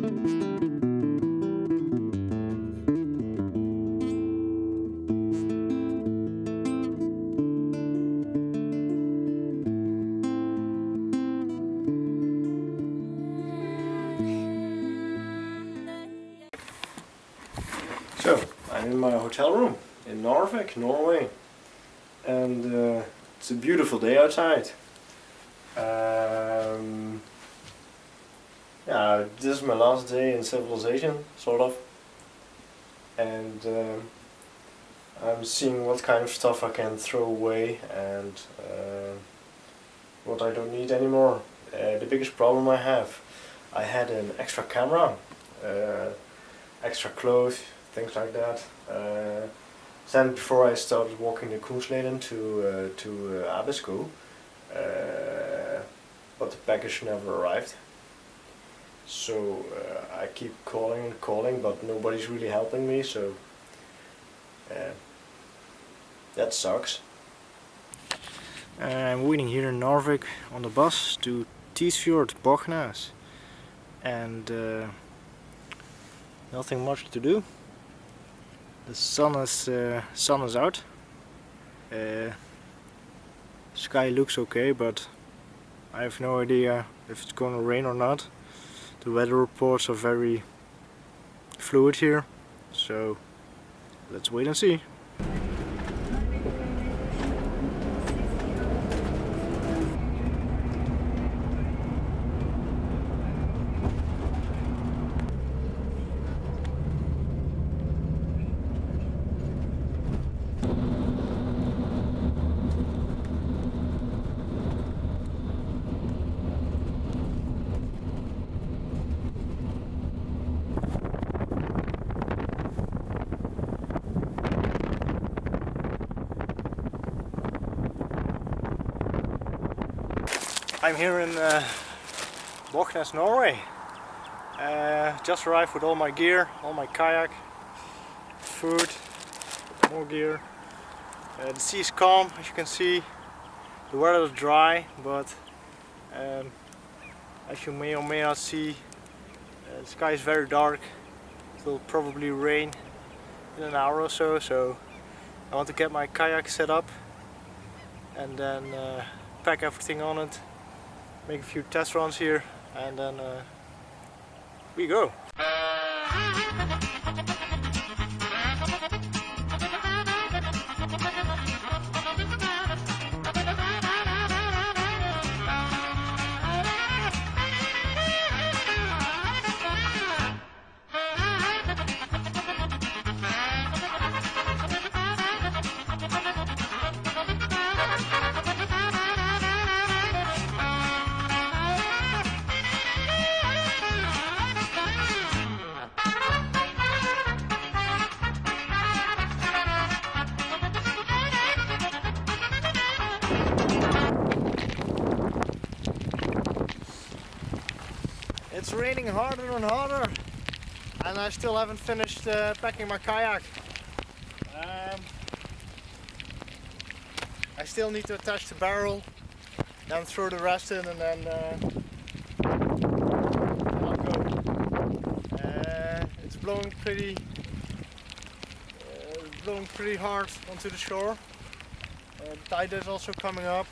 So, I'm in my hotel room in Norway, and it's a beautiful day outside. Yeah, this is my last day in civilization, sort of, and I'm seeing what kind of stuff I can throw away and what I don't need anymore. The biggest problem I had an extra camera, extra clothes, things like that. Then before I started walking the Koensleden to Abisko, but the package never arrived. So I keep calling and calling, but nobody's really helping me. So that sucks. I'm waiting here in Norway on the bus to Tisfjord, Bognes, and nothing much to do. The sun is out. Sky looks okay, but I have no idea if it's gonna rain or not. The weather reports are very fluid here, so let's wait and see. I'm here in Bognes, Norway. Just arrived with all my gear, all my kayak, food, more gear. The sea is calm, as you can see. The weather is dry, but as you may or may not see, the sky is very dark. It will probably rain in an hour or so, so I want to get my kayak set up and then pack everything on it. Make a few test runs here, and then we go. It's raining harder and harder, and I still haven't finished packing my kayak. I still need to attach the barrel, then throw the rest in, and then I'll go. It's blowing pretty hard onto the shore. The tide is also coming up.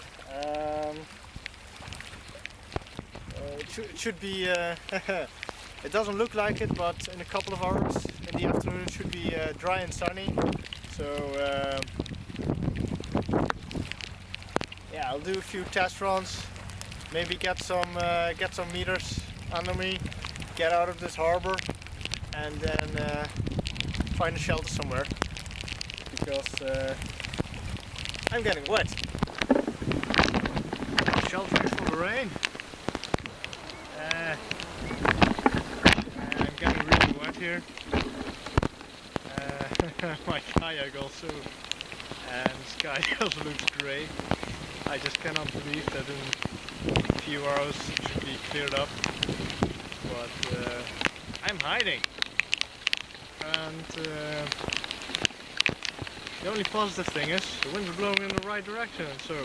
It should be, it doesn't look like it, but in a couple of hours in the afternoon it should be dry and sunny. So yeah, I'll do a few test runs, maybe get some meters under me, get out of this harbor, and then find a shelter somewhere, because I'm getting wet. Sheltering from the rain. I'm getting really wet here. My kayak also, and the sky also looks grey. I just cannot believe that in a few hours it should be cleared up. But I'm hiding, and the only positive thing is the wind is blowing in the right direction. So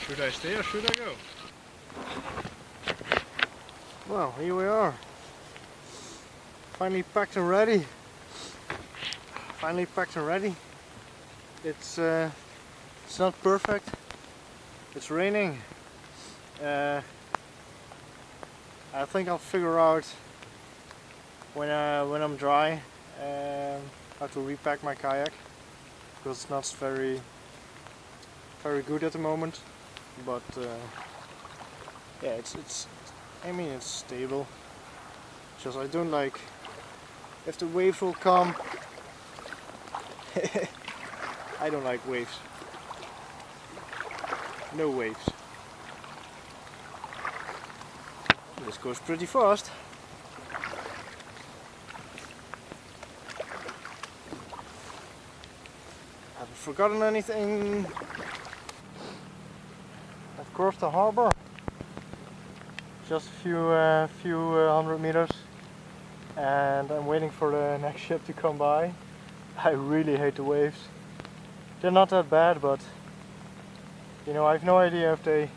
should I stay or should I go? Well, here we are. Finally packed and ready. Finally packed and ready. It's not perfect. It's raining. I think I'll figure out when I'm dry how to repack my kayak, because it's not very good at the moment. But yeah, it's I mean, it's stable. Just I don't like if the waves will come. I don't like waves. No waves. This goes pretty fast. Haven't forgotten anything. I've crossed the harbor. Just a few hundred meters, and I'm waiting for the next ship to come by. I really hate the waves. They're not that bad, but you know, I have no idea if they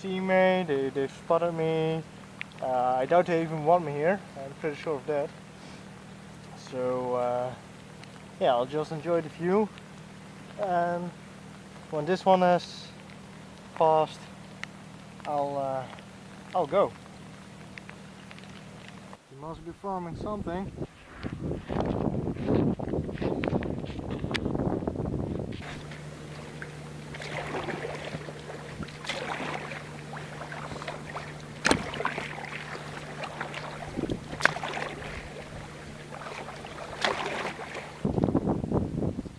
see me, they've spotted me. I doubt they even want me here. I'm pretty sure of that. So yeah, I'll just enjoy the view, and when this one has passed, I'll go. You must be farming something.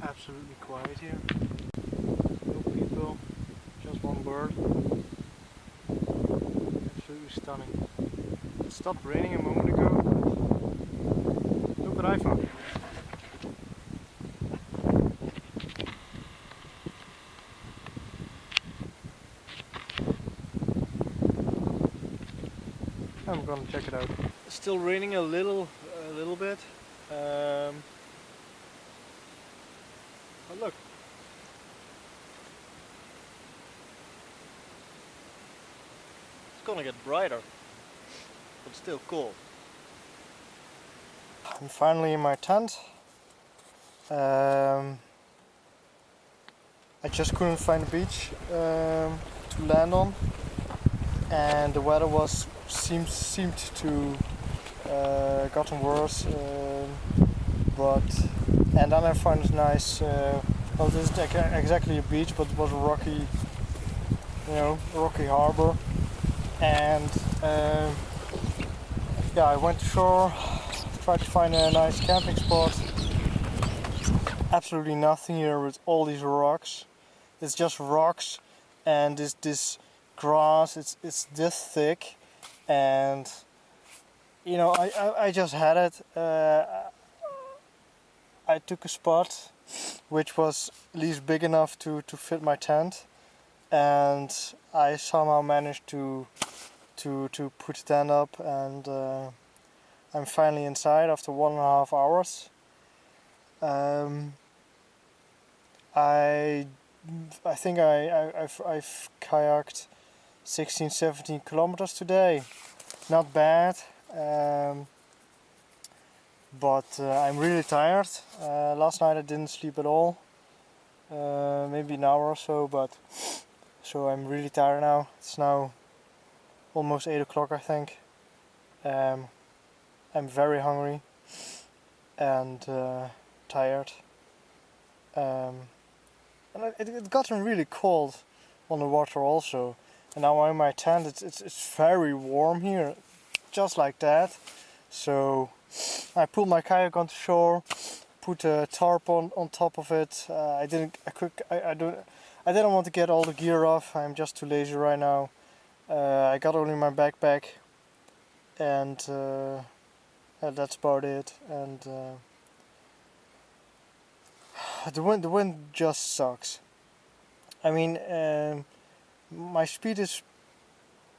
Absolutely quiet here. No people, just one bird. Absolutely stunning. It stopped raining a moment ago, but look what I found. I'm gonna check it out. It's still raining a little bit. But look. It's gonna get brighter, but still cold. I'm finally in my tent. I just couldn't find a beach to land on, and the weather seemed to gotten worse. And then I found a nice. Well, this isn't exactly a beach, but it was a rocky, rocky harbor. And yeah, I went to shore, tried to find a nice camping spot. Absolutely nothing here with all these rocks. It's just rocks and this grass. It's this thick, and you know, I just had it. I took a spot which was at least big enough to fit my tent, and I somehow managed to put the tent up, and I'm finally inside after 1.5 hours. I think I've kayaked 16-17 kilometers today. Not bad, but I'm really tired. Last night I didn't sleep at all, maybe an hour or so, so I'm really tired now. It's now almost 8 o'clock, I think. I'm very hungry and tired. And it gotten really cold on the water also. And now I'm in my tent. It's very warm here, just like that. So I pulled my kayak onto shore, put a tarp on top of it. I didn't want to get all the gear off. I'm just too lazy right now. I got only my backpack, and that's about it. And the wind just sucks. I mean, my speed is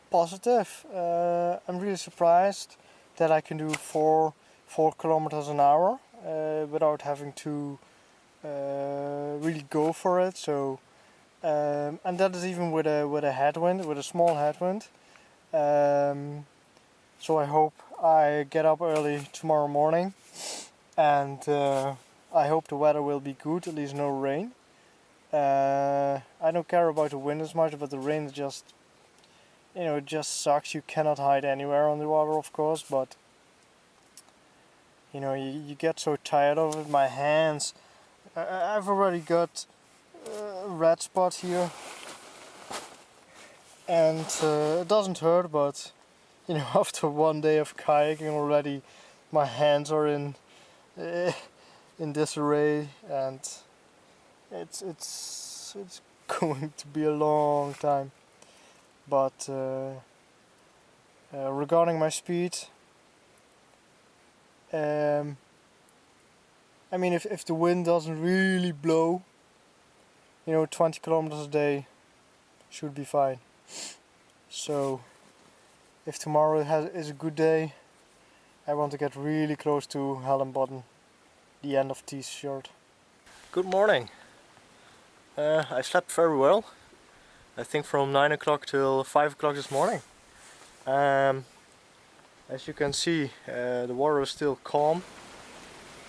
positive. I'm really surprised that I can do 4 kilometers an hour without having to really go for it. So, and that is even with a headwind, with a small headwind. So I hope I get up early tomorrow morning, and I hope the weather will be good, at least no rain. I don't care about the wind as much, but the rain just, it just sucks. You cannot hide anywhere on the water, of course, but you get so tired of it. My hands, I've already got a red spot here, and it doesn't hurt, but after one day of kayaking already, my hands are in disarray, and it's going to be a long time. But regarding my speed, I mean, if the wind doesn't really blow, 20 kilometers a day should be fine. So if tomorrow is a good day, I want to get really close to Hellenbodden, the end of T-shirt. Good morning. I slept very well. I think from 9 o'clock till 5 o'clock this morning. As you can see, the water is still calm.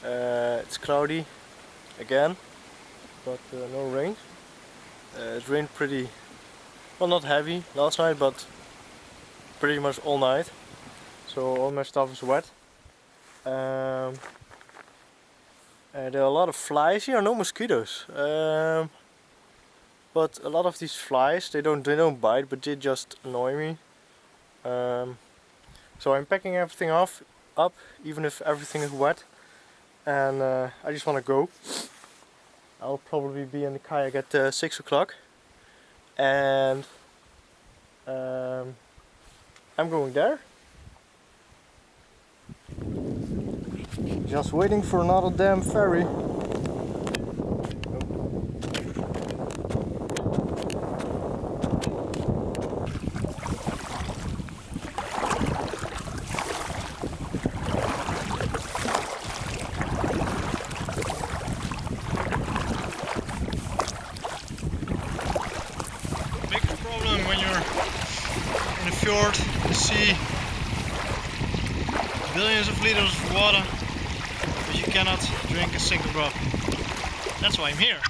It's cloudy again, but no rain. It rained pretty, well, not heavy last night, but pretty much all night. So all my stuff is wet. There are a lot of flies here, no mosquitoes. But a lot of these flies, they don't bite, but they just annoy me. So I'm packing everything up, even if everything is wet, and I just want to go. I'll probably be in the kayak at 6 o'clock, and I'm going there. Just waiting for another damn ferry. When you're in a fjord, you see billions of liters of water, but you cannot drink a single drop. That's why I'm here.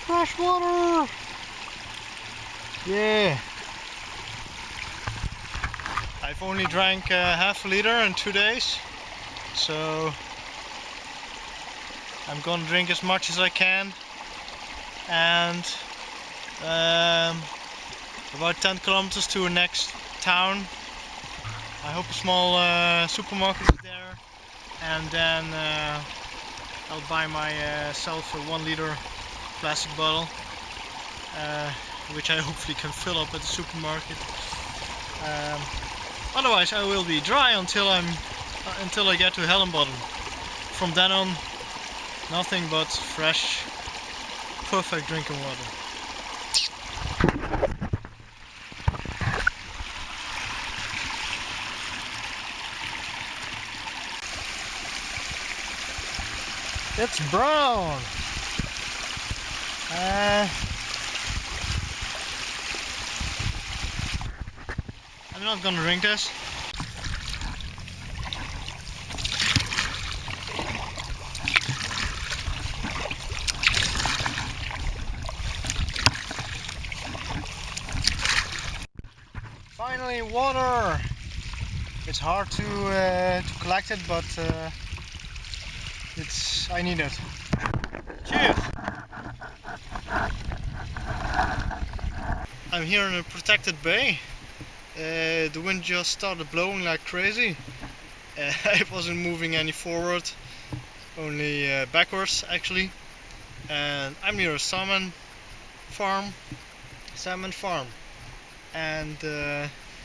Fresh water! Yeah! I've only drank half a liter in 2 days, so I'm gonna drink as much as I can. And about 10 kilometers to the next town. I hope a small supermarket is there, and then I'll buy myself a 1 liter plastic bottle, which I hopefully can fill up at the supermarket. Otherwise I will be dry until I get to Hellenbodden. From then on, nothing but fresh, perfect drinking water. It's brown. I'm not gonna drink this. Finally, water! It's hard to collect it, but I need it. Cheers! I'm here in a protected bay. The wind just started blowing like crazy. I wasn't moving any forward, only backwards actually. And I'm near a salmon farm. And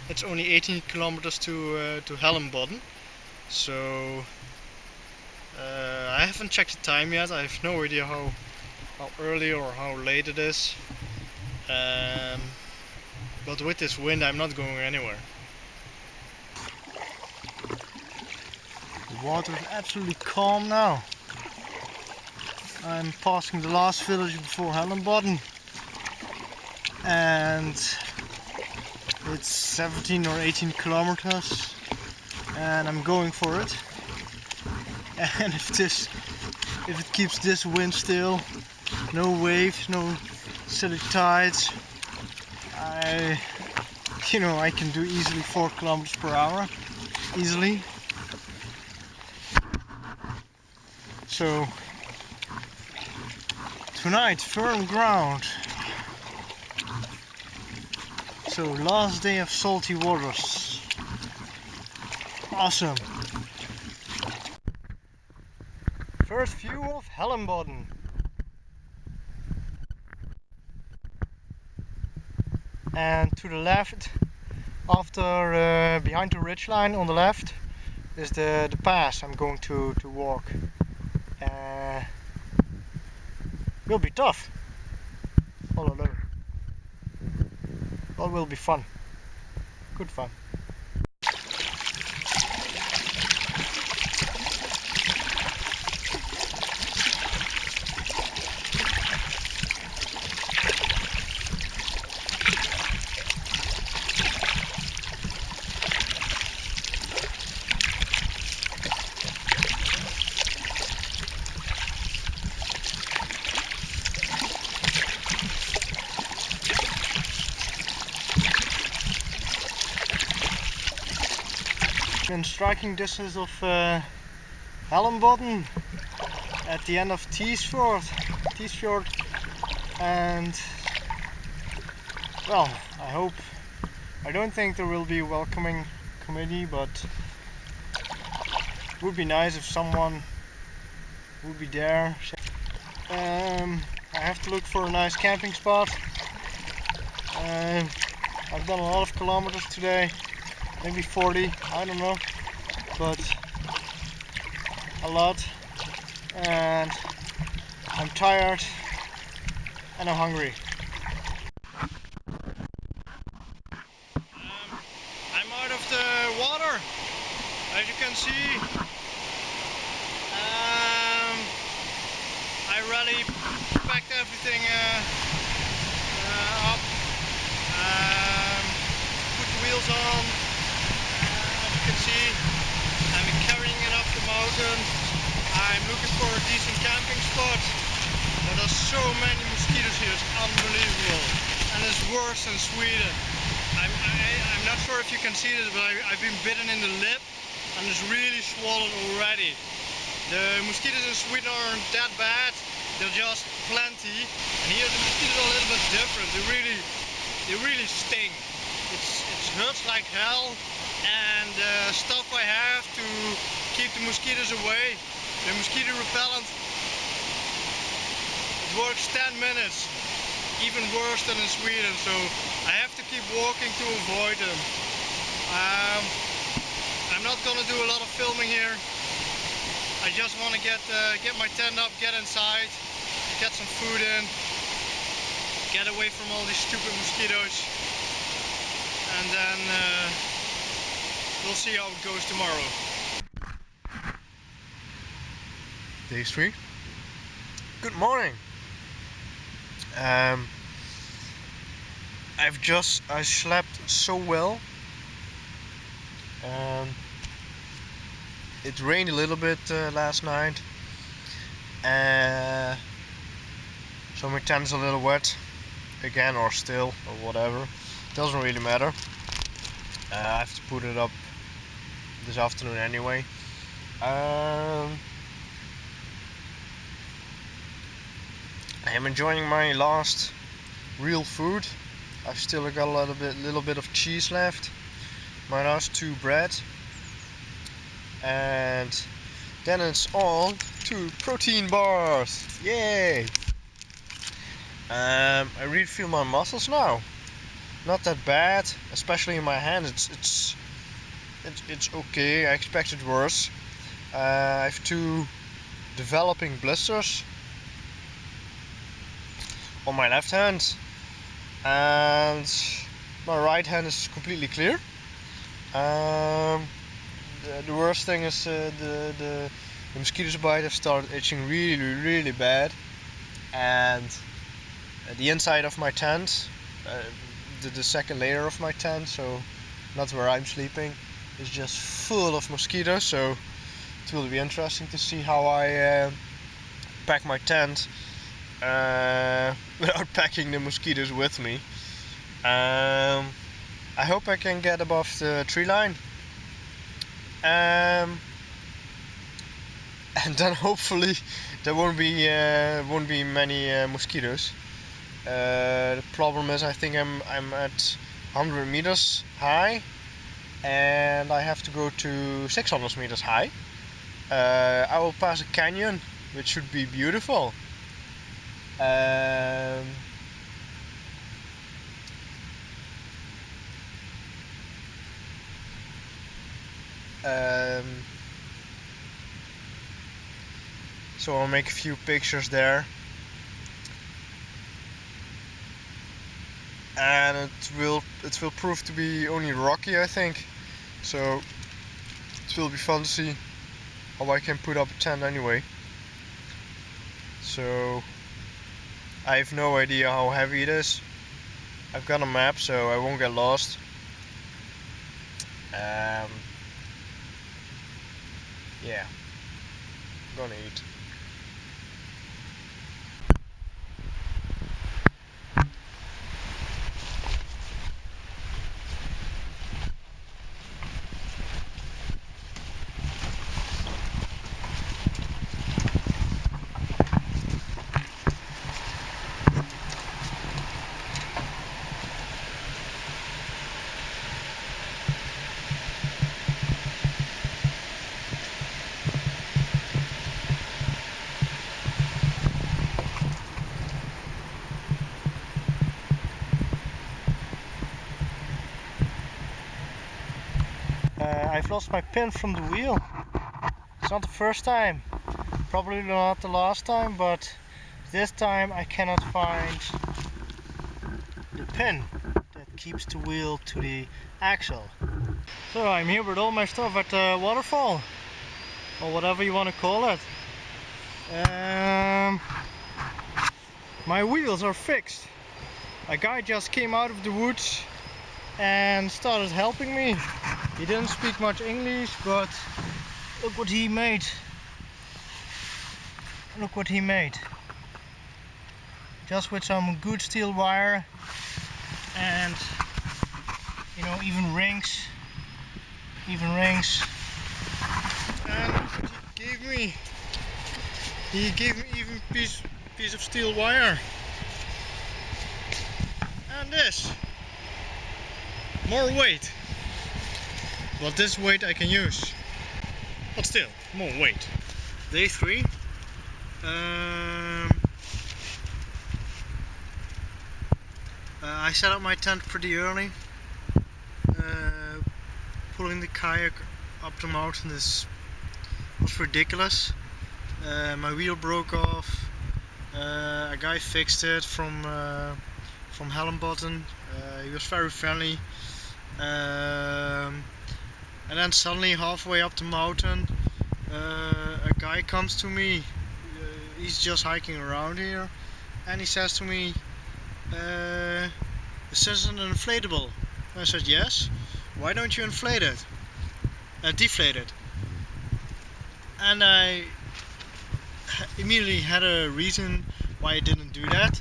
it's only 18 kilometers to Hellenbodden, so I haven't checked the time yet. I have no idea how early or how late it is, but with this wind I'm not going anywhere. The water is absolutely calm now. I'm passing the last village before Hellenbodden, and It's 17 or 18 kilometers and I'm going for it. And if it keeps this wind still, no waves, no silly tides, I can do easily 4 kilometers per hour, easily. So tonight, firm ground. So last day of salty waters. Awesome. First view of Hellenbodden. And to the left, after behind the ridgeline on the left, is the pass I'm going to walk. Will be tough, all alone, but will be fun, good fun. In striking distance of Hellenbodden at the end of Tiesfjord, and well, I don't think there will be a welcoming committee, but it would be nice if someone would be there. I have to look for a nice camping spot. I've done a lot of kilometers today. Maybe 40, I don't know, but a lot, and I'm tired and I'm hungry. I'm out of the water, as you can see. I really packed everything up, put the wheels on. See, I'm carrying it up the mountain. I'm looking for a decent camping spot, but there's so many mosquitoes here, it's unbelievable, and it's worse than Sweden. I'm not sure if you can see this, but I've been bitten in the lip and it's really swollen already. The mosquitoes in Sweden aren't that bad, they're just plenty, and here the mosquitoes are a little bit different. They really sting. It hurts like hell. And the stuff I have to keep the mosquitoes away, the mosquito repellent, it works 10 minutes, even worse than in Sweden, so I have to keep walking to avoid them. I'm not gonna do a lot of filming here. I just want to get my tent up, get inside, get some food in, get away from all these stupid mosquitoes, and then we'll see how it goes tomorrow. Day 3. Good morning. I slept so well. It rained a little bit last night, so my tent's a little wet again, or still, or whatever. Doesn't really matter. I have to put it up this afternoon anyway. I am enjoying my last real food. I've still got a little bit of cheese left. My last 2 bread, and then it's on to protein bars. Yay! I really feel my muscles now. Not that bad, especially in my hand. It's okay. I expected worse. I have 2 developing blisters on my left hand, and my right hand is completely clear. The worst thing is the mosquitoes bite have started itching really bad, and the inside of my tent, the second layer of my tent, so not where I'm sleeping, is just full of mosquitoes. So it will be interesting to see how I pack my tent without packing the mosquitoes with me. I hope I can get above the tree line, and then hopefully there won't be many mosquitoes. The problem is, I think I'm at 100 meters high, and I have to go to 600 meters high. I will pass a canyon, which should be beautiful. So I'll make a few pictures there, and it will prove to be only rocky, I think. So it will be fun to see how I can put up a tent anyway. So I have no idea how heavy it is. I've got a map, so I won't get lost. Yeah, I'm gonna eat. I've lost my pin from the wheel. It's not the first time, probably not the last time, but this time I cannot find the pin that keeps the wheel to the axle. So I'm here with all my stuff at the waterfall, or whatever you want to call it. My wheels are fixed. A guy just came out of the woods and started helping me. He didn't speak much English, but look what he made. Look what he made. Just with some good steel wire and, you know, even rings. And what he gave me. He gave me even piece of steel wire. And this. More weight. Well, this weight I can use, but still, more weight. Day 3. I set up my tent pretty early. Pulling the kayak up the mountain was ridiculous. My wheel broke off. A guy fixed it from Hellenbotten. He was very friendly. And then suddenly, halfway up the mountain, a guy comes to me. He's just hiking around here, and he says to me, "This isn't an inflatable." And I said, "Yes. Why don't you inflate it? Deflate it?" And I immediately had a reason why I didn't do that.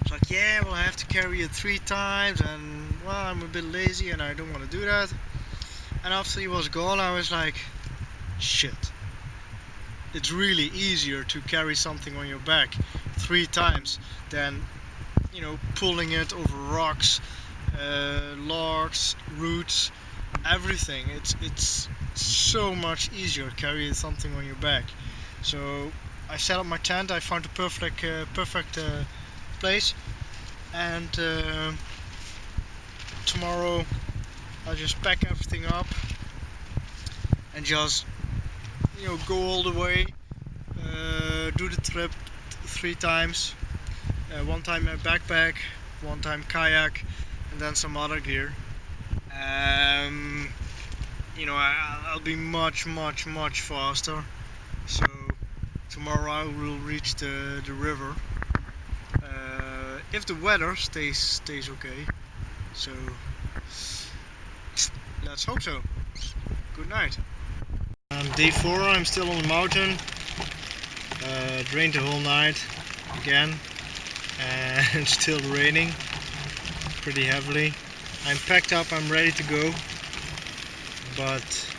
It's like, yeah, well, I have to carry it 3 times, and well, I'm a bit lazy, and I don't want to do that. And after he was gone, I was like, shit. It's really easier to carry something on your back 3 times than, you know, pulling it over rocks, logs, roots, everything. It's so much easier carrying something on your back. So I set up my tent. I found a perfect place, and tomorrow I'll just pack everything up and just, you know, go all the way, do the trip 3 times. 1 time a backpack, 1 time kayak, and then some other gear. You know, I'll be much faster. So tomorrow I will reach the river if the weather stays okay. So let's hope so. Good night. Day 4, I'm still on the mountain. It rained the whole night again, and it's still raining pretty heavily. I'm packed up, I'm ready to go, but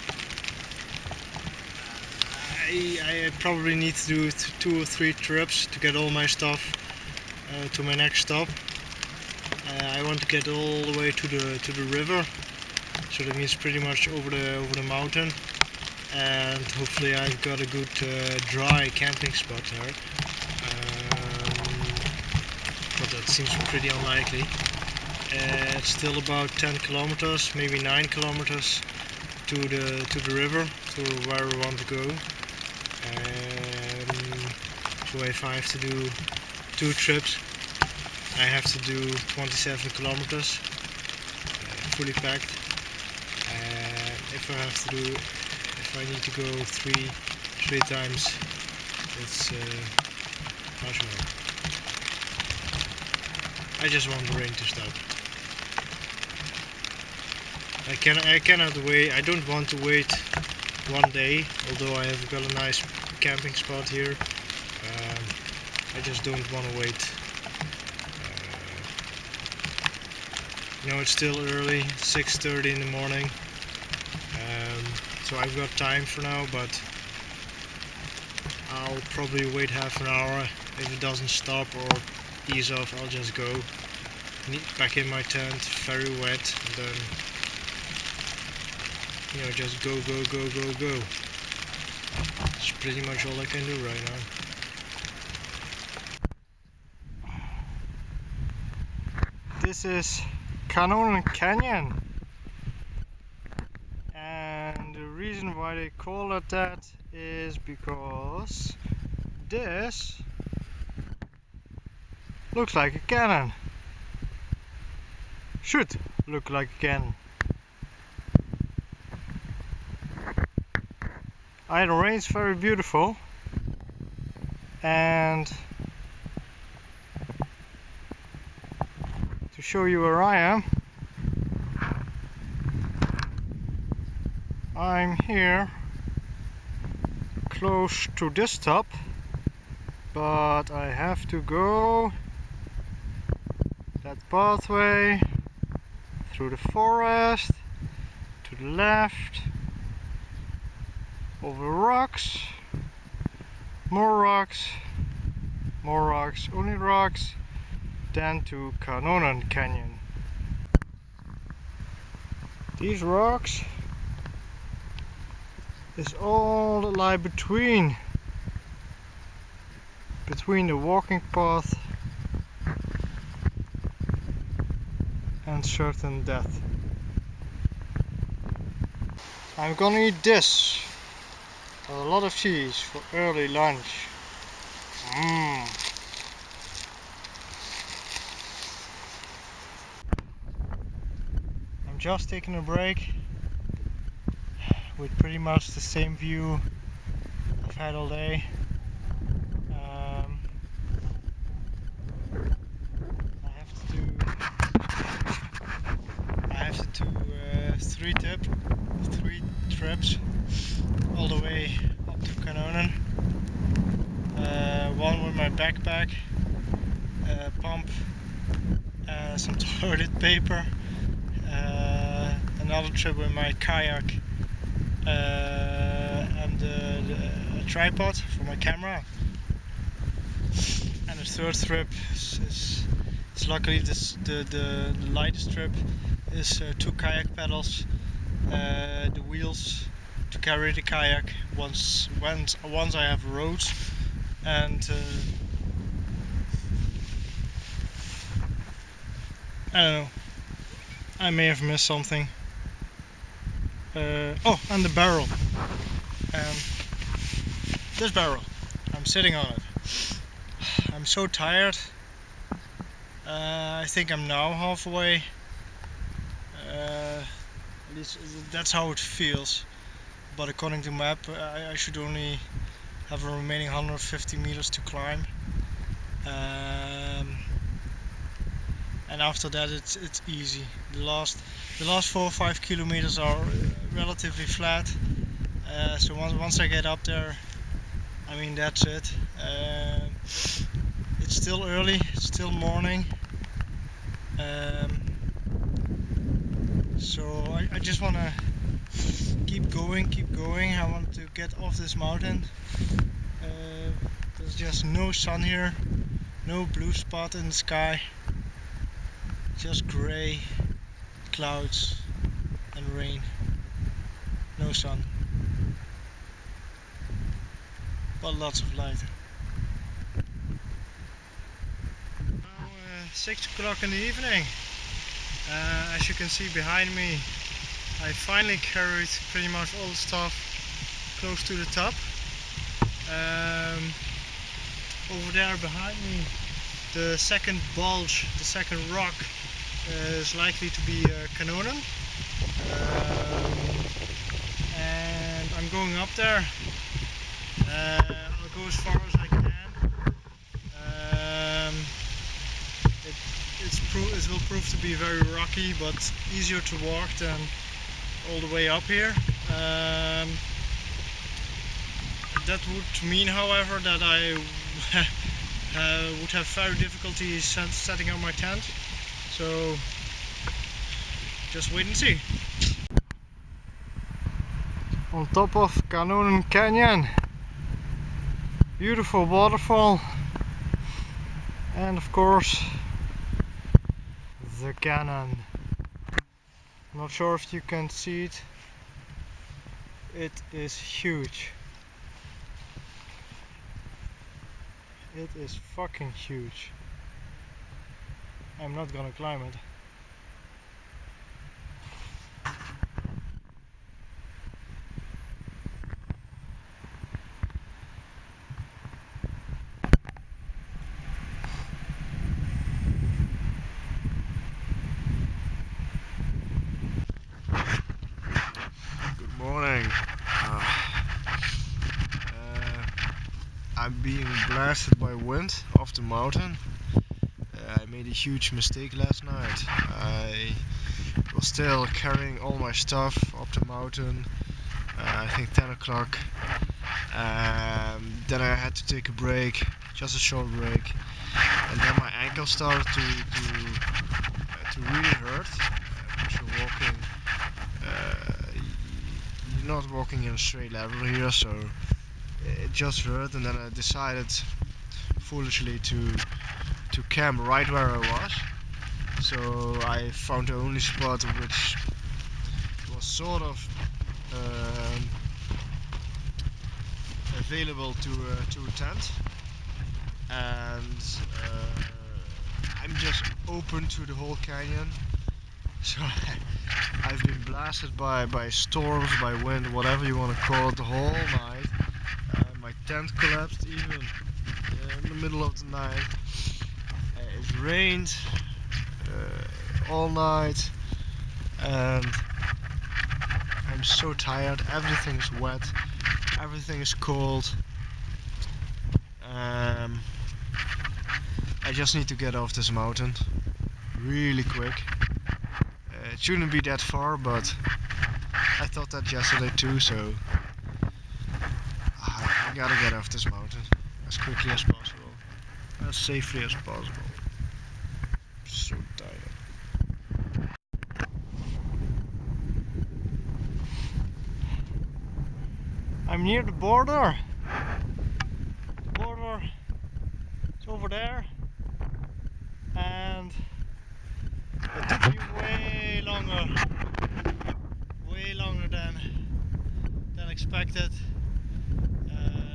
I probably need to do 2 or 3 trips to get all my stuff to my next stop. I want to get all the way to the river, so that means pretty much over the mountain, and hopefully I've got a good dry camping spot there. But that seems pretty unlikely. It's still about 10 kilometers, maybe 9 kilometers to the river, to where we want to go. So if I have to do 2 trips, I have to do 27 kilometers, fully packed. If I need to go three times, it's much more. I just want the rain to stop. I cannot wait. I don't want to wait one day, although I have got a nice camping spot here. I just don't want to wait. It's still early, 6:30 in the morning. So I've got time for now, but I'll probably wait half an hour. If it doesn't stop or ease off, I'll just go back in my tent, very wet, and then just go. It's pretty much all I can do right now. This is Kanonen Canyon, and the reason why they call it that is because this looks like a cannon. Should look like a cannon. The rain's very beautiful, and to show you where I am, I'm here close to this top, but I have to go that pathway through the forest to the left, over rocks, more rocks, only rocks, then to Kanonen Canyon. These rocks is all that lie between the walking path and certain death. I'm gonna eat this. A lot of cheese for early lunch. I'm just taking a break with pretty much the same view I've had all day. I have to do 3 trips all the way up to Kanonen. One with my backpack, pump, some toilet paper. Another trip with my kayak and a tripod for my camera. And the 3rd trip is luckily the lightest trip is 2 kayak pedals, the wheels to carry the kayak once I have roads, and I don't know, I may have missed something. And the barrel. This barrel, I'm sitting on it. I'm so tired. I think I'm now halfway. At least that's how it feels. But according to map, I should only have a remaining 150 meters to climb. and after that it's easy. The last 4 or 5 kilometers are relatively flat. So once I get up there, I mean that's it. It's still early, it's still morning. So I just want to keep going. I want to get off this mountain. There's just no sun here, no blue spot in the sky, just grey clouds and rain, no sun, but lots of light. Now 6 o'clock in the evening. As you can see behind me, I finally carried pretty much all the stuff close to the top. Over there behind me, the second bulge, the second rock, is likely to be Kanonen. And I'm going up there. I'll go as far as I can. It will prove to be very rocky, but easier to walk than all the way up here. That would mean, however, that I would have very difficulty setting up my tent. So just wait and see. On top of Kanonen Canyon, beautiful waterfall, and of course the cannon. Not sure if you can see it. It is huge. It is fucking huge. I'm not gonna climb it. Good morning. I'm being blasted by wind off the mountain. I made a huge mistake last night. I was still carrying all my stuff up the mountain, I think 10 o'clock. Then I had to take a break, just a short break, and then my ankle started to really hurt. Because you're walking, you're not walking in a straight level here, so it just hurt, and then I decided foolishly to camp right where I was. So I found the only spot which was sort of available to a tent, and I'm just open to the whole canyon. So I've been blasted by storms, by wind, whatever you want to call it, the whole night. My tent collapsed even in the middle of the night. It rained all night, and I'm so tired. Everything is wet, everything is cold. I just need to get off this mountain really quick. It shouldn't be that far, but I thought that yesterday too, so I gotta get off this mountain as quickly as possible, as safely as possible. I'm so tired. I'm near the border. The border is over there, and it took me way longer than expected,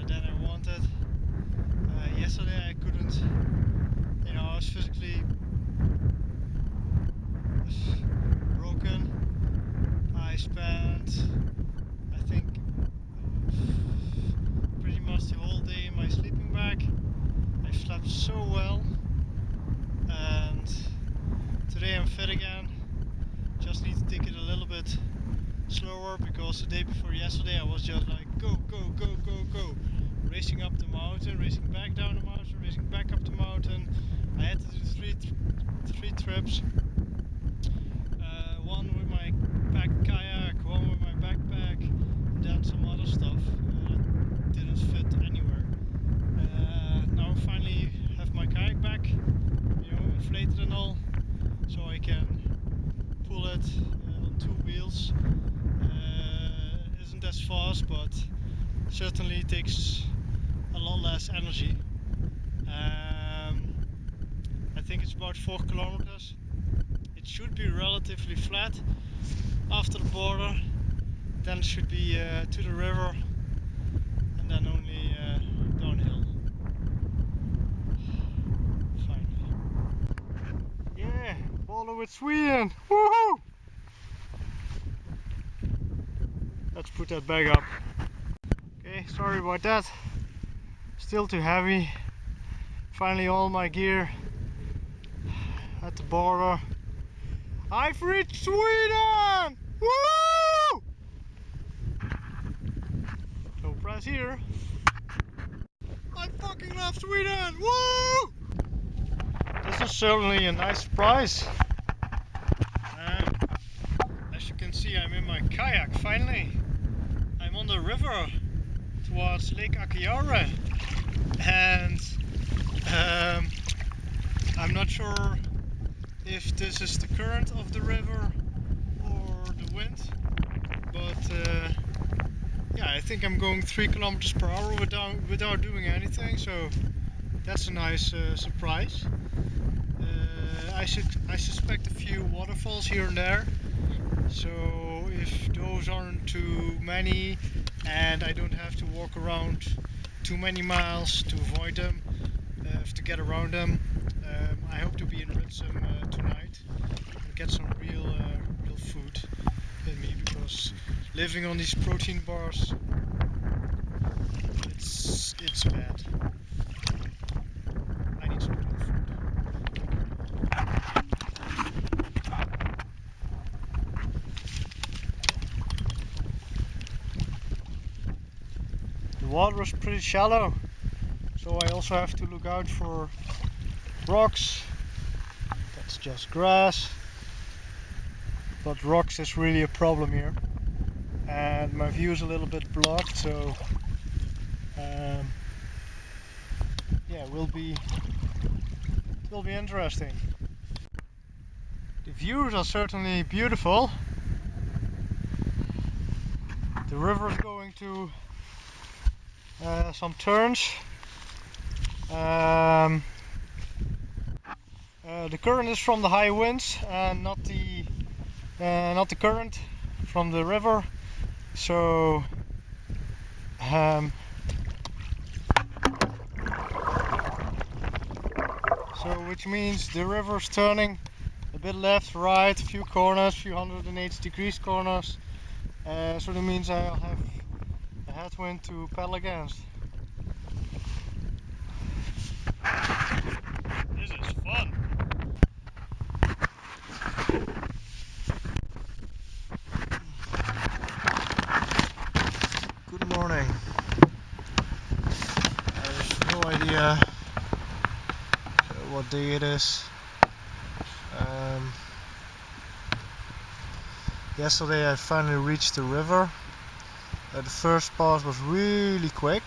than I wanted. Yesterday I couldn't, I was physically broken. I spent, I think, pretty much the whole day in my sleeping bag. I slept so well, and today I'm fit again. Just need to take it a little bit slower, because the day before yesterday I was just like go, racing up the mountain, racing back down the mountain, racing back up the mountain. I had to do 3 trips. One with my kayak, one with my backpack, and then some other stuff that didn't fit anywhere. Now I finally have my kayak back, inflated and all, so I can pull it on 2 wheels. Isn't as fast, but certainly takes a lot less energy. I think it's about 4 kilometers. It should be relatively flat after the border, then it should be to the river, and then only downhill. Finally. Yeah, border with Sweden! Woohoo! Let's put that bag up. Okay, sorry about that. Still too heavy. Finally all my gear at the border. I've reached Sweden! Woo! So press here. I fucking love Sweden! Woo! This is certainly a nice surprise. As you can see, I'm in my kayak finally. I'm on the river towards Lake Akiare, and I'm not sure if this is the current of the river or the wind, but yeah, I think I'm going 3 kilometers per hour without doing anything, so that's a nice surprise. I suspect a few waterfalls here and there, so if those aren't too many and I don't have to walk around too many miles to avoid them, to get around them, I hope to be in Ritsum tonight and get some real food in me, because living on these protein bars, it's bad. I need some real food. The water is pretty shallow, so I also have to look out for rocks. That's just grass, but rocks is really a problem here, and my view is a little bit blocked, so yeah, it will be interesting. The views are certainly beautiful. The river is going to some turns. The current is from the high winds and not the current from the river. So which means the river's turning a bit left, right, a few corners, few 180 degrees corners. So that means I'll have a headwind to paddle against. This is fun! Good morning. I have no idea what day it is. Yesterday I finally reached the river. The first part was really quick,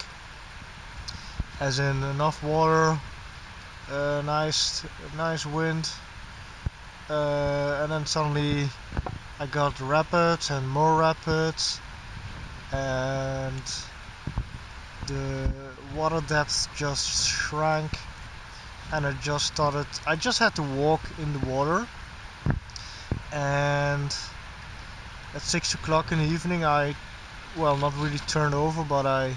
as in enough water, nice wind, and then suddenly I got rapids and more rapids, and the water depth just shrank, and I just had to walk in the water. And at 6 o'clock in the evening not really turned over, but I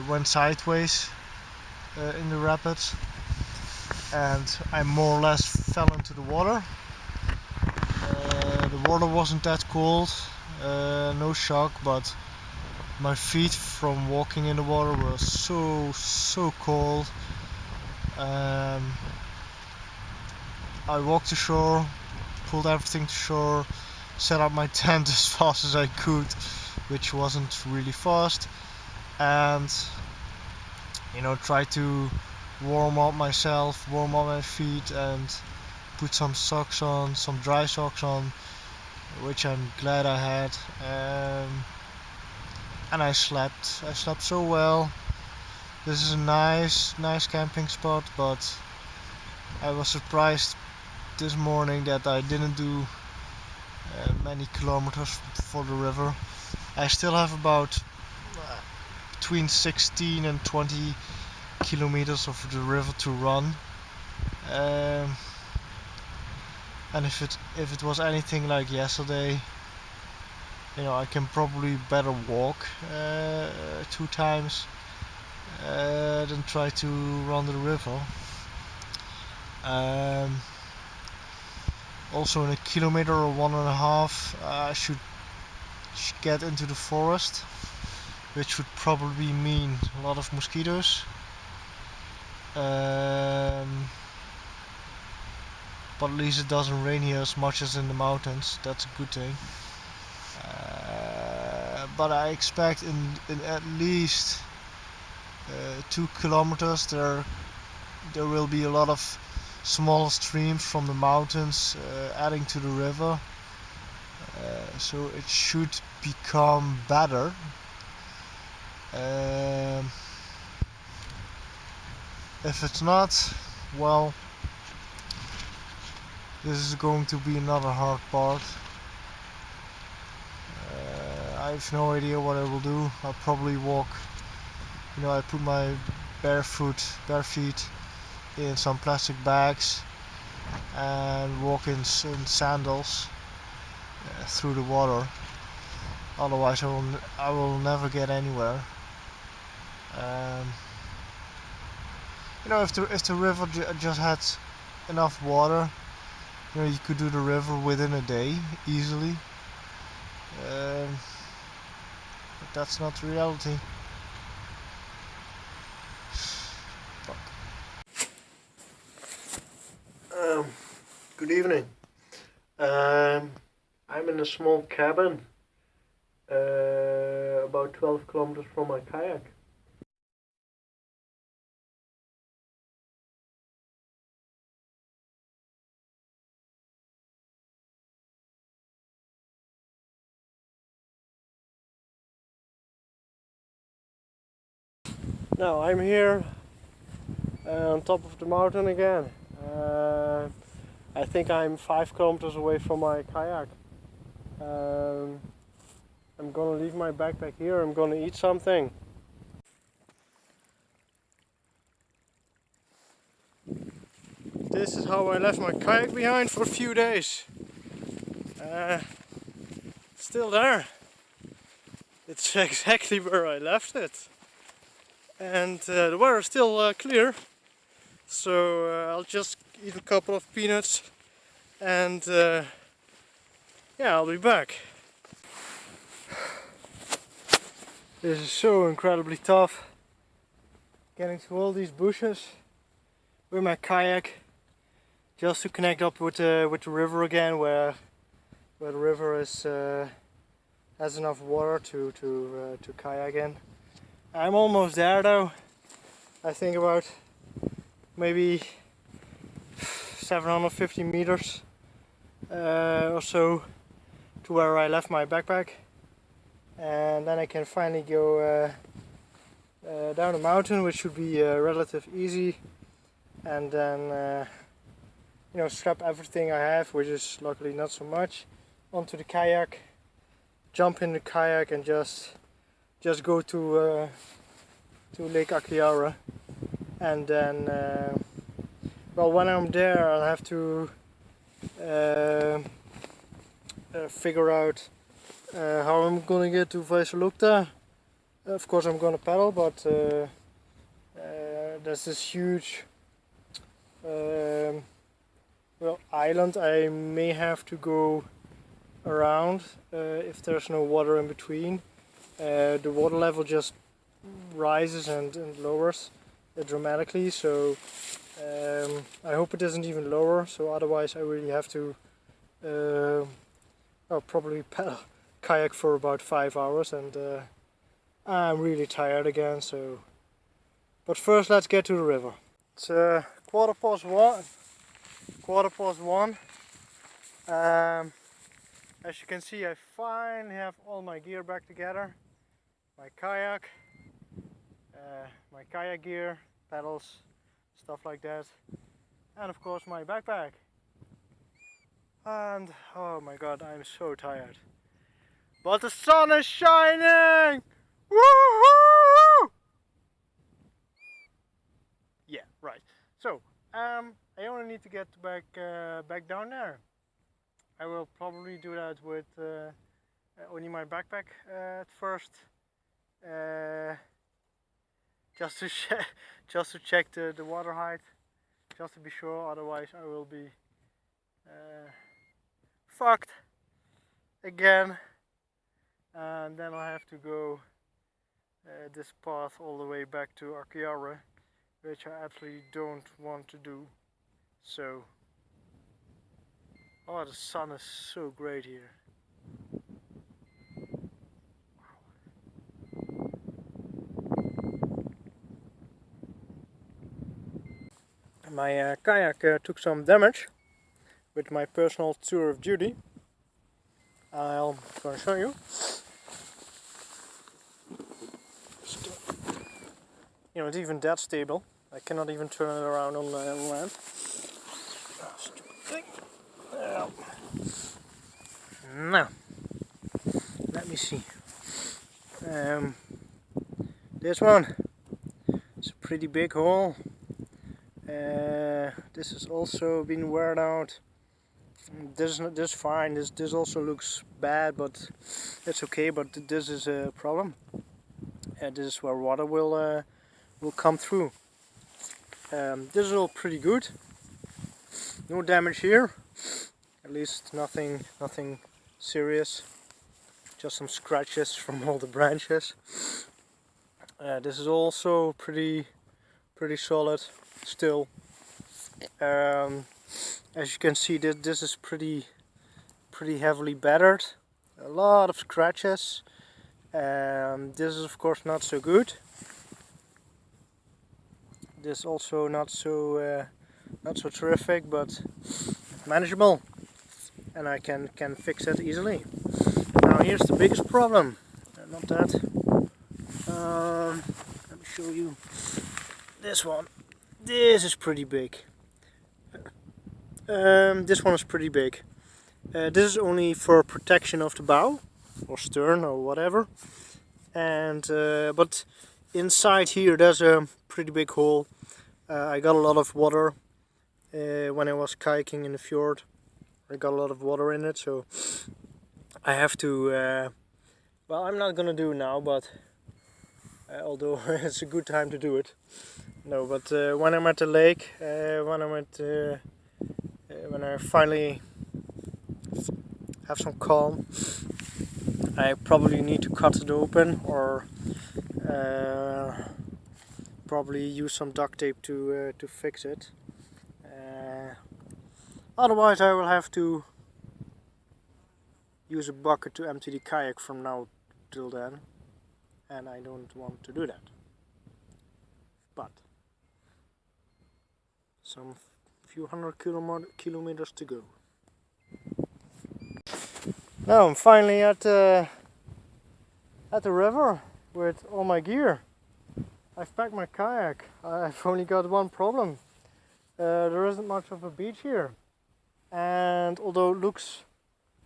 went sideways in the rapids, and I more or less fell into the water. The water wasn't that cold, no shock, but my feet from walking in the water were so cold. I walked to shore, pulled everything to shore, set up my tent as fast as I could, which wasn't really fast, and tried to warm up myself, warm up my feet, and put some socks on, some dry socks on, which I'm glad I had. And I slept so well. This is a nice camping spot, but I was surprised this morning that I didn't do many kilometers for the river. I still have about between 16 and 20 kilometers of the river to run. And if it was anything like yesterday, you know, I can probably better walk 2 times than try to run the river. Also in a kilometer or 1.5 I should get into the forest, which would probably mean a lot of mosquitoes. But at least it doesn't rain here as much as in the mountains. That's a good thing. But I expect in at least 2 kilometers there will be a lot of small streams from the mountains adding to the river. So it should become better. If it's not, well, this is going to be another hard part. I have no idea what I will do. I'll probably walk, you know, I put my bare feet in some plastic bags and walk in sandals through the water. Otherwise I will never get anywhere. You know, if the river just had enough water, you know, you could do the river within a day easily. But that's not reality. Fuck. Good evening. I'm in a small cabin about 12 kilometers from my kayak. Now I'm here on top of the mountain again. I think I'm 5 kilometers away from my kayak. I'm gonna leave my backpack here. I'm gonna eat something. This is how I left my kayak behind for a few days. Still there. It's exactly where I left it. And the weather is still clear, so I'll just eat a couple of peanuts and yeah, I'll be back. This is so incredibly tough, getting through all these bushes with my kayak just to connect up with the river again, where the river is has enough water to kayak in. I'm almost there though. I think about maybe 750 meters or so to where I left my backpack, and then I can finally go down the mountain, which should be relatively easy, and then you know, strap everything I have, which is luckily not so much, onto the kayak, jump in the kayak and just go to Lake Akiara, and then well, when I'm there I'll have to figure out how I'm gonna get to Vaisalukta. Of course I'm gonna paddle, but there's this huge well, island I may have to go around if there's no water in between. The water level just rises and lowers dramatically, so I hope it isn't even lower, so otherwise I really have to I'll probably paddle kayak for about 5 hours, and I'm really tired again, so but first let's get to the river. It's 1:15. 1:15. As you can see, I finally have all my gear back together. My kayak, gear, pedals, stuff like that, and of course my backpack. And oh my god, I'm so tired. But the sun is shining! Woohoo! Yeah, right. So, I only need to get back down there. I will probably do that with only my backpack at first, just to check the water height, just to be sure. Otherwise, I will be fucked again, and then I have to go this path all the way back to Arkiara, which I absolutely don't want to do. So, oh, the sun is so great here. My kayak took some damage with my personal tour of duty. I'm going to show you. You know, it's even that stable. I cannot even turn it around on land. Oh, stupid thing. Now, let me see. This one. It's a pretty big hole. This has also been worn out. This is fine. This also looks bad, but it's okay. But this is a problem. This is where water will come through. This is all pretty good. No damage here. At least nothing serious. Just some scratches from all the branches. This is also pretty solid still. As you can see, this is pretty heavily battered. A lot of scratches. This is of course not so good. This also not so terrific, but manageable, and I can fix it easily. Now here's the biggest problem. Not that. Let me show you this one. This is pretty big. This one is pretty big. This is only for protection of the bow or stern or whatever. And but inside here there's a pretty big hole. I got a lot of water when I was kayaking in the fjord. I got a lot of water in it, so I have to. Well, I'm not gonna do it now, but although it's a good time to do it. No, but when I'm at the lake, when I finally have some calm, I probably need to cut it open, or probably use some duct tape to fix it. Otherwise, I will have to use a bucket to empty the kayak from now till then, and I don't want to do that. But some few hundred kilometers to go. Now I'm finally at the river with all my gear. I've packed my kayak. I've only got one problem. There isn't much of a beach here, and although it looks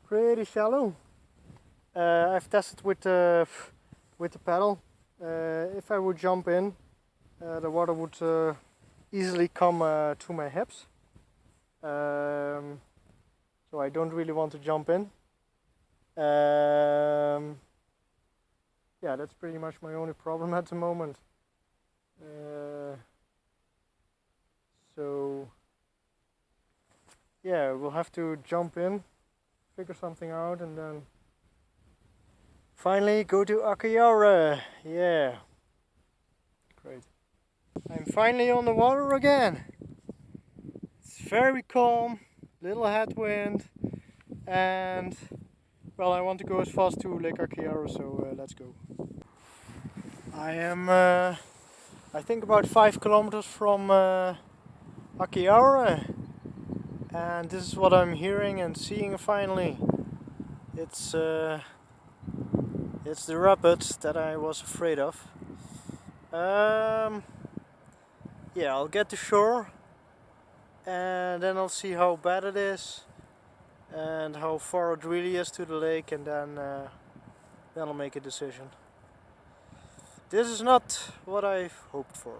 pretty shallow, I've tested with the paddle. If I would jump in, the water would easily come to my hips. So I don't really want to jump in. Yeah, that's pretty much my only problem at the moment. So yeah, we'll have to jump in, figure something out, and then finally go to Arkiara. Yeah, great. I'm finally on the water again. It's very calm, little headwind, and well, I want to go as fast to Lake Arkiara, so let's go. I am I think about 5 kilometers from Akiaura, and this is what I'm hearing and seeing finally. It's the rapids that I was afraid of. Yeah, I'll get to shore and then I'll see how bad it is and how far it really is to the lake, and then I'll make a decision. This is not what I hoped for.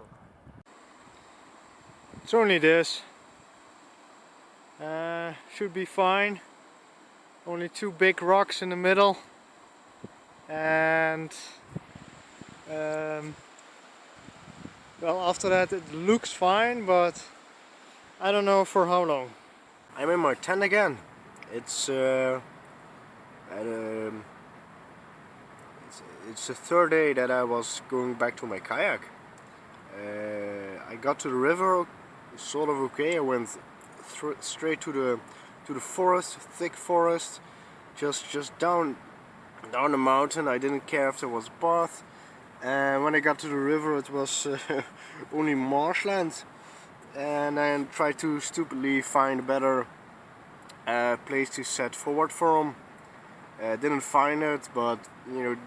It's only this. Should be fine. Only 2 big rocks in the middle, and well, after that it looks fine, but I don't know for how long. I'm in my tent again. It's the 3rd day that I was going back to my kayak. I got to the river, sort of okay. I went straight to the forest, thick forest, just down the mountain. I didn't care if there was a path. And when I got to the river, it was only marshland. And I tried to stupidly find a better place to set forward from. Didn't find it, but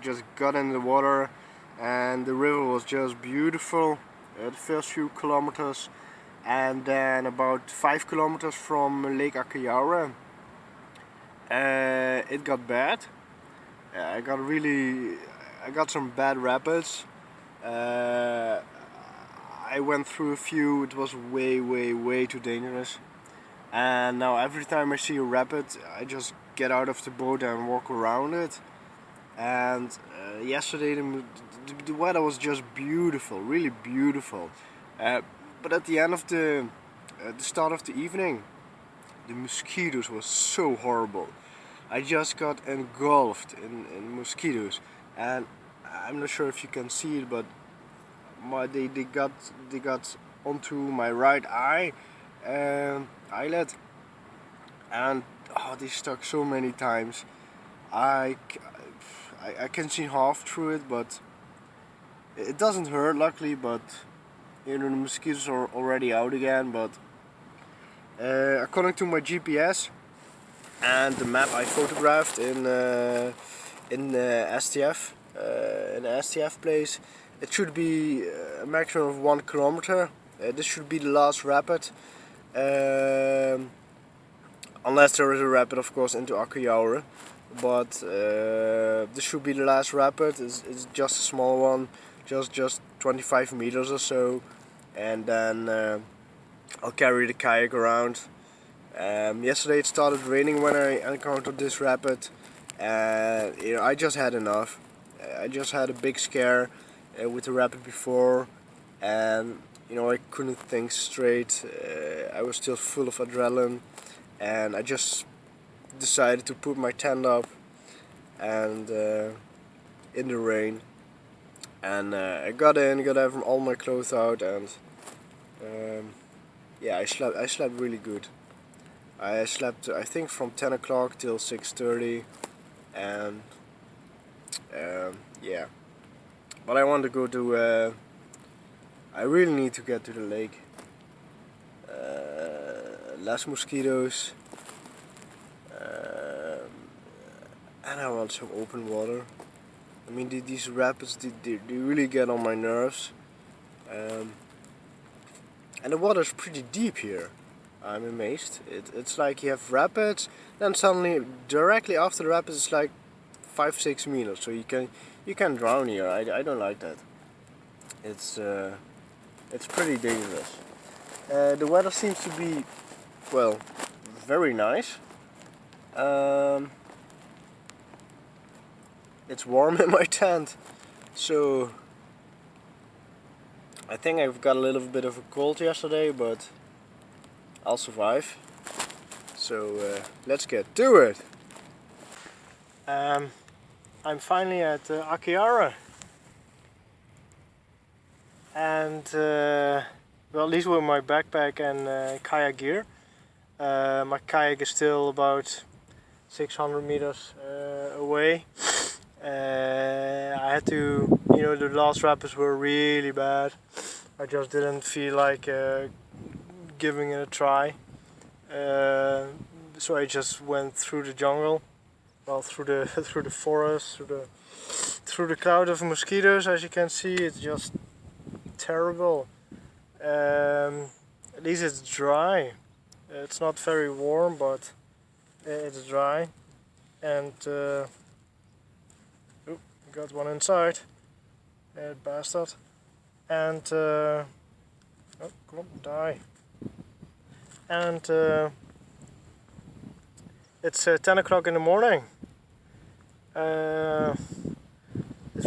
just got in the water, and the river was just beautiful. The first few kilometers, and then about 5 kilometers from Lake Akiaura, it got bad. I got some bad rapids. I went through a few. It was way too dangerous. And now every time I see a rapid, I just get out of the boat and walk around it. And yesterday the weather was just beautiful, really beautiful. But at the end of the start of the evening, the mosquitoes were so horrible. I just got engulfed in mosquitoes, and I'm not sure if you can see it, but they got onto my right eye eyelid, and they stuck so many times. I can see half through it, but it doesn't hurt, luckily. But the mosquitoes are already out again. But according to my GPS and the map I photographed in the STF, in the STF place, it should be a maximum of 1 kilometer. This should be the last rapid, unless there is a rapid, of course, into Akiaura. But this should be the last rapid. It's just a small one, just 25 meters or so, and then I'll carry the kayak around. Yesterday it started raining when I encountered this rapid, and I just had enough. I just had a big scare with the rapid before, and I couldn't think straight. I was still full of adrenaline, and I just decided to put my tent up and in the rain, and I got all my clothes out, and yeah, I slept really good. I slept, I think, from 10 o'clock till 6:30, and yeah. But I want to go to I really need to get to the lake. Less mosquitoes, and I want some open water. I mean, these rapids, they really get on my nerves. And the water's pretty deep here. I'm amazed. It's like you have rapids, then suddenly, directly after the rapids, it's like 5-6 meters. So you can drown here. I don't like that. It's pretty dangerous. The weather seems to be, well, very nice. It's warm in my tent, so I think I've got a little bit of a cold yesterday, but I'll survive. So let's get to it. I'm finally at Akiaura, and well, these were my backpack and kayak gear. My kayak is still about 600 meters away. I had to, the last rapids were really bad, I just didn't feel like giving it a try. So I just went through the jungle, well, through the through the forest, through the cloud of mosquitoes. As you can see, it's just terrible. At least it's dry. It's not very warm, but it's dry. And got one inside. Bastard. And oh, come on, die. And it's 10 o'clock in the morning. It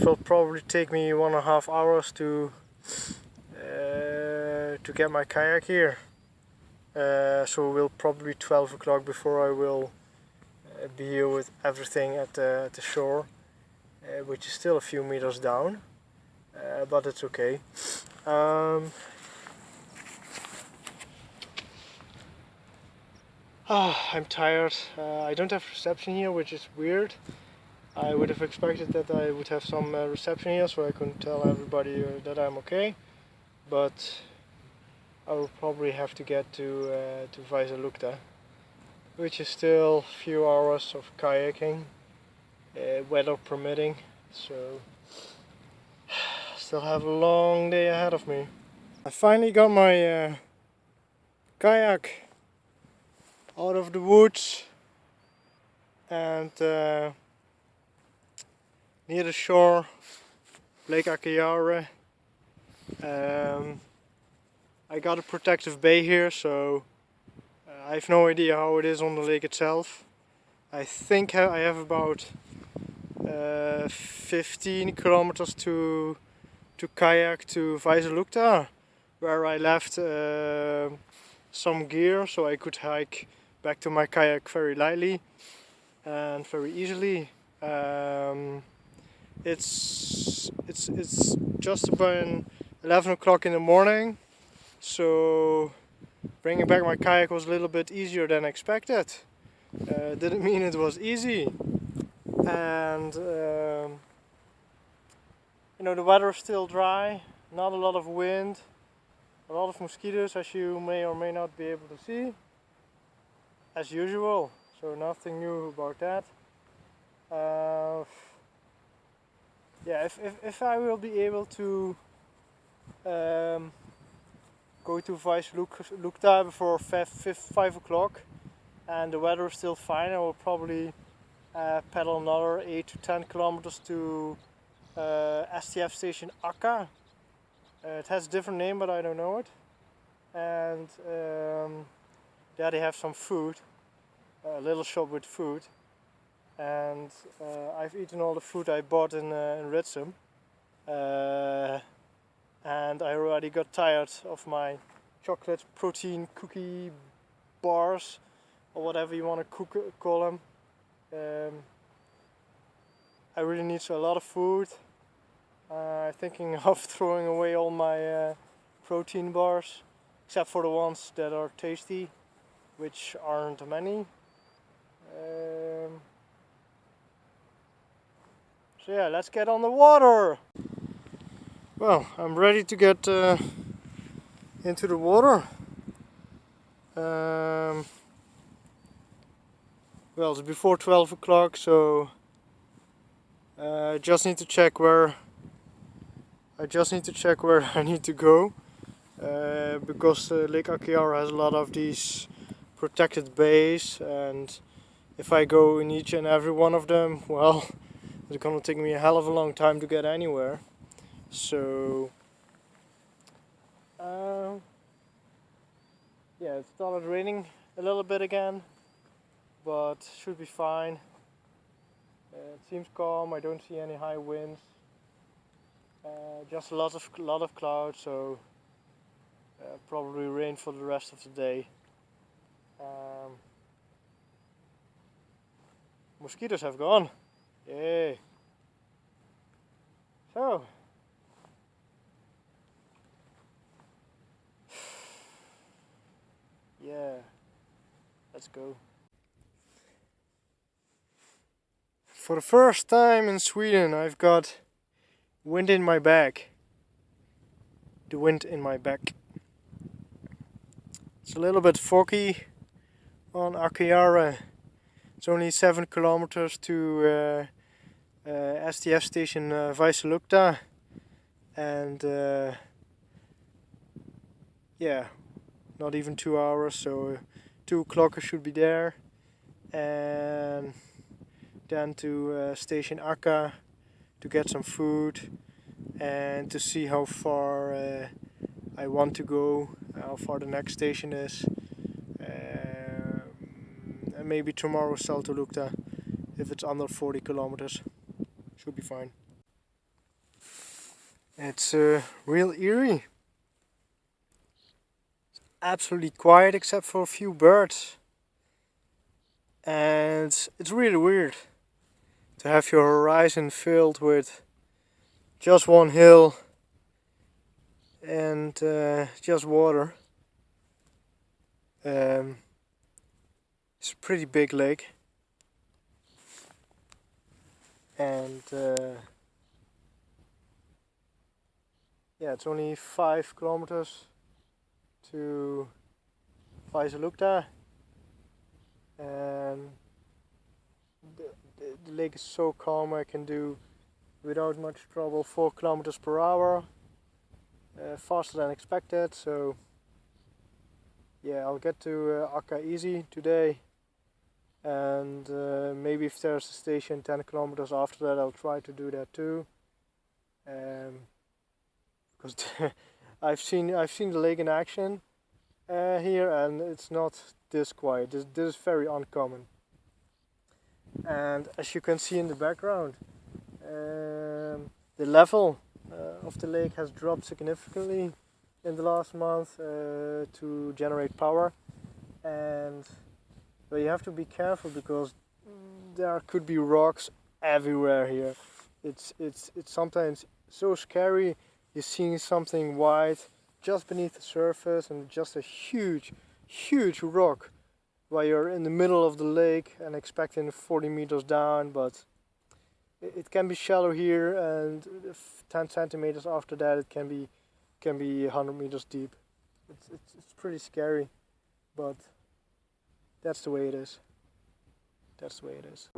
will probably take me 1.5 hours to get my kayak here. So it will probably 12 o'clock before I will be here with everything at the shore, which is still a few meters down, but it's okay. I'm tired. I don't have reception here, which is weird. I would have expected that I would have some reception here, so I can tell everybody that I'm okay. But I will probably have to get to Vaisalukta, which is still a few hours of kayaking, weather permitting. So still have a long day ahead of me. I finally got my kayak out of the woods and near the shore, Lake Akayare. I got a protective bay here, so I have no idea how it is on the lake itself. I think I have about 15 kilometers to kayak to Vaisalukta, where I left some gear so I could hike back to my kayak very lightly and very easily. It's just about 11 o'clock in the morning, so bringing back my kayak was a little bit easier than expected. Didn't mean it was easy, and you know, the weather is still dry, not a lot of wind, a lot of mosquitoes, as you may or may not be able to see, as usual, so nothing new about that. Yeah, if I will be able to go to Vaisalukta before 5 o'clock and the weather is still fine, I will probably pedal another 8 to 10 kilometers to STF station Akka. It has a different name, but I don't know it. And there they have some food, a little shop with food. And I've eaten all the food I bought in Ritsum. And I already got tired of my chocolate protein cookie bars, or whatever you want to call them. I really need a lot of food. I'm thinking of throwing away all my protein bars, except for the ones that are tasty, which aren't many. So yeah, let's get on the water! Well, I'm ready to get into the water. Well, it's before 12 o'clock, so I just need to check where I need to go, because Lake Akiara has a lot of these protected bays, and if I go in each and every one of them, well, it's gonna take me a hell of a long time to get anywhere. So yeah, it started raining a little bit again, but should be fine. It seems calm. I don't see any high winds. Just a lot of clouds, so probably rain for the rest of the day. Mosquitoes have gone. Yay! So. Yeah, let's go. For the first time in Sweden, I've got wind in my back. the wind in my back. It's a little bit foggy on Akiara. It's only 7 kilometers to STF station Vaisalukta, and yeah, not even 2 hours, so 2 o'clock I should be there, and then to station Akka to get some food and to see how far I want to go, how far the next station is, and maybe tomorrow Saltolukta if it's under 40 kilometers. Should be fine. It's real eerie. It's absolutely quiet except for a few birds. And it's really weird to have your horizon filled with just one hill and just water. It's a pretty big lake. And yeah, it's only 5 kilometers to Vaisalukta, and the lake is so calm. I can do without much trouble 4 kilometers per hour, faster than expected. So yeah, I'll get to Akka easy today, and maybe if there's a station 10 kilometers after that, I'll try to do that too. Because I've seen the lake in action here, and it's not this quiet. This is very uncommon. And as you can see in the background, the level of the lake has dropped significantly in the last month to generate power, and but you have to be careful because there could be rocks everywhere here. It's sometimes so scary. You're seeing something white just beneath the surface and just a huge rock while you're in the middle of the lake and expecting 40 meters down, but it can be shallow here, and 10 centimeters after that it can be 100 meters deep. It's pretty scary, but that's the way it is. That's the way it is.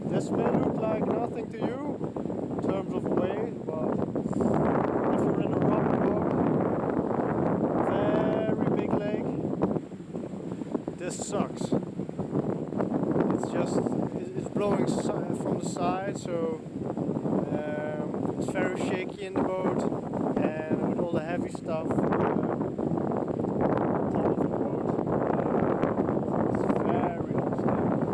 This may look like nothing to you in terms of weight, but if you're in a rubber boat, very big lake, this sucks. It's blowing from the side, so it's very shaky in the boat, and with all the heavy stuff on top of the boat, it's very unstable.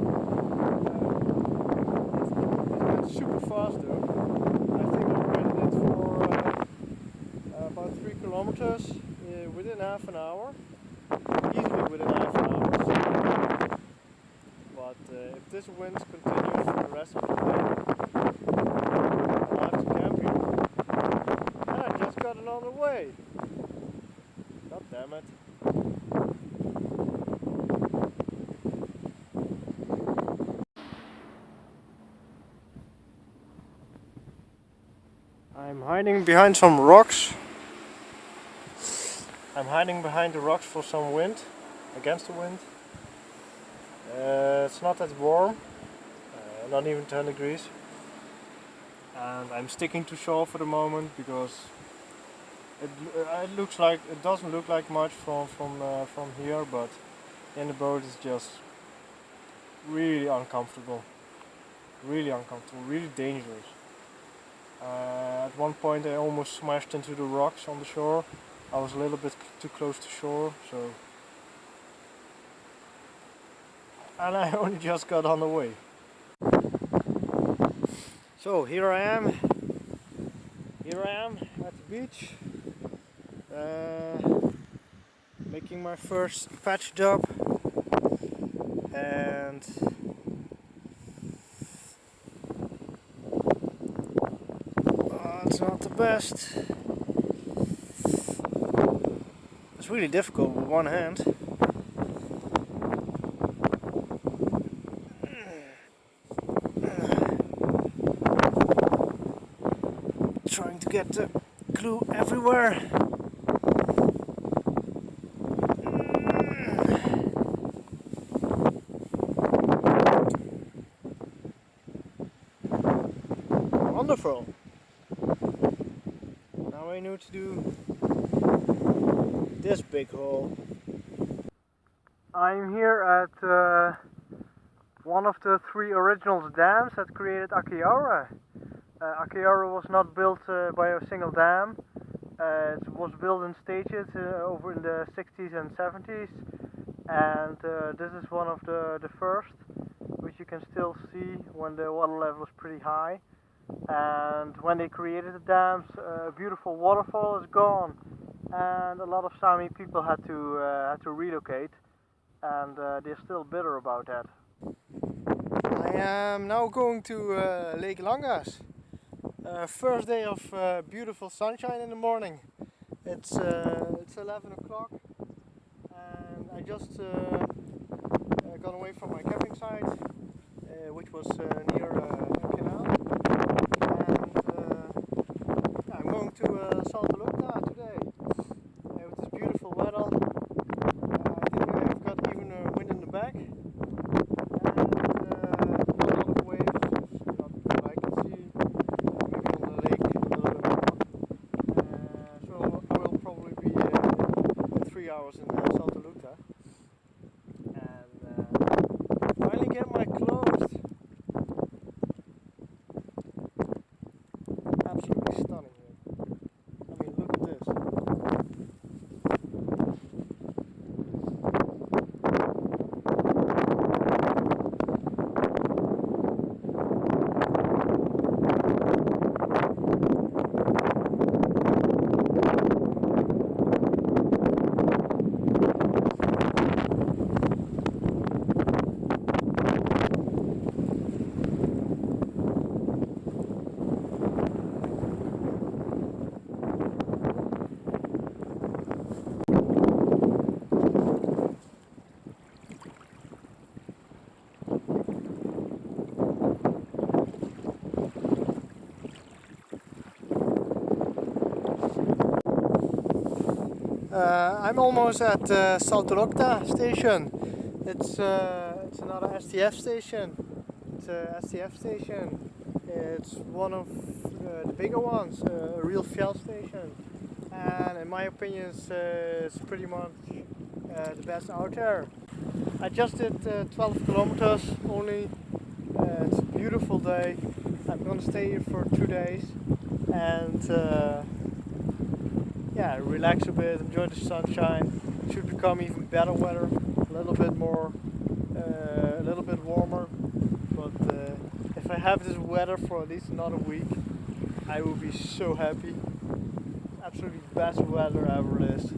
It's super fast though. I think I ran it for about 3 kilometers within half an hour, easily within half an hour. But if this wind continues for the rest of the day, I'll have to camp here. And I just got another way. God damn it. I'm hiding behind some rocks. I'm hiding behind the rocks for some wind, against the wind. It's not that warm, not even 10 degrees. And I'm sticking to shore for the moment because it doesn't look like much from here, but in the boat it's just really uncomfortable, really dangerous. At one point I almost smashed into the rocks on the shore. I was a little bit too close to shore, so. And I only just got on the way. So here I am at the beach, making my first patch job, and it's not the best. It's really difficult with one hand. get the glue everywhere. Wonderful. Now I need to do this big hole. I'm here at one of the 3 original dams that created Akiara. Akiara was not built by a single dam. It was built in stages over in the 60s and 70s, and this is one of the first, which you can still see when the water level is pretty high. And when they created the dams, a beautiful waterfall is gone, and a lot of Sami people had to relocate, and they're still bitter about that. I am now going to Lake Langas. First day of beautiful sunshine in the morning. It's 11 o'clock, and I just got away from my camping site, which was near a canal. And I'm going to Saltelukta today with this beautiful weather. I think I've got even a wind in the back. Hours in Saltelukta, and finally get my clothes. Absolutely stunning here. I mean, look at this. I'm almost at Saltelukta station. It's another STF station. It's a STF station. It's one of the bigger ones, a real Fjell station. And in my opinion, it's pretty much the best out there. I just did 12 kilometers only. It's a beautiful day. I'm gonna stay here for 2 days and yeah, relax a bit, enjoy the sunshine. It should become even better weather, a little bit more, a little bit warmer. But if I have this weather for at least another week, I will be so happy. Absolutely best weather ever it is.